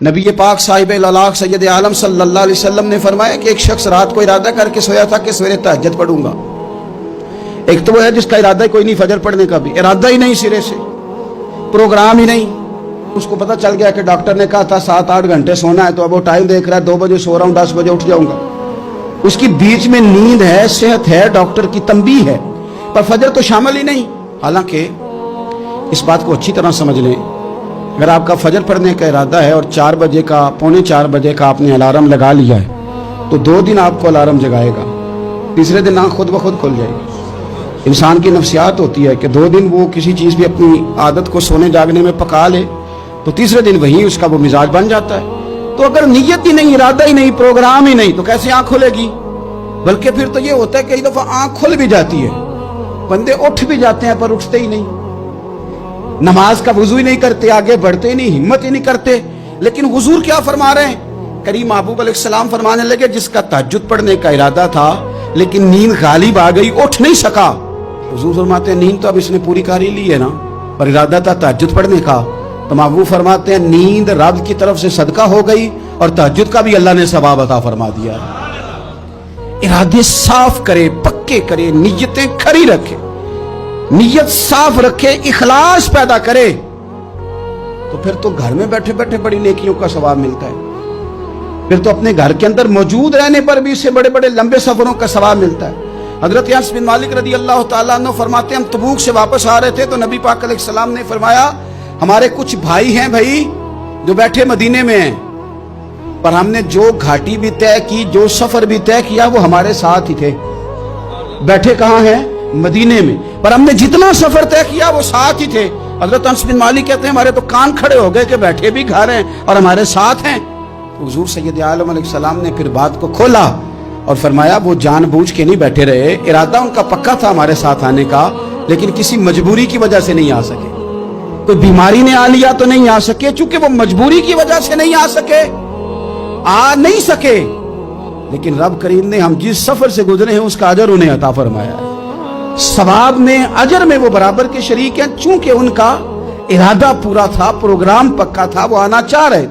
نبی پاک صاحب الاخ سید عالم صلی اللہ علیہ وسلم نے فرمایا کہ ایک شخص رات کو ارادہ کر کے سویا تھا کہ سویرے تہجد پڑھوں گا۔ ایک تو وہ ہے جس کا ارادہ ہی کوئی نہیں فجر پڑھنے کا بھی، ارادہ ہی نہیں، سرے سے پروگرام ہی نہیں۔ اس کو پتہ چل گیا کہ ڈاکٹر نے کہا تھا 7-8 گھنٹے سونا ہے، تو اب وہ ٹائم دیکھ رہا ہے 2 بجے سو رہا ہوں، 10 بجے اٹھ جاؤں گا۔ اس کی بیچ میں نیند ہے، صحت ہے، ڈاکٹر کی تنبیہ ہے، پر فجر تو شامل ہی نہیں۔ حالانکہ اس بات کو اچھی طرح سمجھ لیں، اگر آپ کا فجر پڑھنے کا ارادہ ہے اور 4 بجے کا 3:45 بجے کا آپ نے الارم لگا لیا ہے، تو 2 دن آپ کو الارم جگائے گا، تیسرے دن آنکھ خود بخود کھل جائے گی۔ انسان کی نفسیات ہوتی ہے کہ 2 دن وہ کسی چیز بھی اپنی عادت کو سونے جاگنے میں پکا لے تو تیسرے دن وہی اس کا وہ مزاج بن جاتا ہے۔ تو اگر نیت ہی نہیں، ارادہ ہی نہیں، پروگرام ہی نہیں، تو کیسے آنکھ کھلے گی؟ بلکہ پھر تو یہ ہوتا ہے کہ کئی دفعہ آنکھ کھل بھی جاتی ہے، بندے اٹھ بھی جاتے ہیں پر اٹھتے ہی نہیں، نماز کا وضو ہی نہیں کرتے، آگے بڑھتے ہی نہیں، ہمت ہی نہیں کرتے۔ لیکن حضور کیا فرما رہے ہیں؟ کریم محبوب علیہ السلام فرمانے لگے جس کا تہجد پڑھنے کا ارادہ تھا لیکن نیند غالب آ گئی، اٹھ نہیں سکا۔ حضور فرماتے ہیں نیند تو اب اس نے پوری کر ہی لی ہے نا، پر ارادہ تھا تہجد پڑھنے کا۔ تو محبوب فرماتے ہیں نیند رب کی طرف سے صدقہ ہو گئی اور تہجد کا بھی اللہ نے ثواب عطا فرما دیا۔ ارادے صاف کرے، پکے کرے، نیتیں کھری رکھے، نیت صاف رکھے، اخلاص پیدا کرے، تو پھر تو گھر میں بیٹھے بیٹھے بڑی نیکیوں کا ثواب ملتا ہے۔ پھر تو اپنے گھر کے اندر موجود رہنے پر بھی اسے بڑے بڑے لمبے سفروں کا ثواب ملتا ہے۔ حضرت انس بن مالک رضی اللہ تعالیٰ عنہ فرماتے ہیں ہم تبوک سے واپس آ رہے تھے تو نبی پاک علیہ السلام نے فرمایا ہمارے کچھ بھائی ہیں بھائی جو بیٹھے مدینے میں ہیں، پر ہم نے جو گھاٹی بھی طے کی، جو سفر بھی طے کیا، وہ ہمارے ساتھ ہی تھے۔ بیٹھے کہاں ہیں؟ مدینے میں، پر ہم نے جتنا سفر طے کیا وہ ساتھ ہی تھے۔ حضرت انس بن مالک کہتے ہیں ہمارے تو کان کھڑے ہو گئے کہ بیٹھے بھی گھر ہیں اور ہمارے ساتھ ہیں۔ حضور سید عالم علیہ السلام نے پھر بات کو کھولا اور فرمایا وہ جان بوجھ کے نہیں بیٹھے رہے، ارادہ ان کا پکا تھا ہمارے ساتھ آنے کا، لیکن کسی مجبوری کی وجہ سے نہیں آ سکے۔ کوئی بیماری نے آ لیا تو نہیں آ سکے، چونکہ وہ مجبوری کی وجہ سے نہیں آ سکے، آ نہیں سکے، لیکن رب کریم نے ہم جس سفر سے گزرے ہیں اس کا اجر انہیں عطا فرمایا ہے۔ ثواب میں، اجر میں وہ برابر کے شریک ہیں، چونکہ ان کا ارادہ پورا تھا، پروگرام پکا تھا، وہ آنا چاہ رہے۔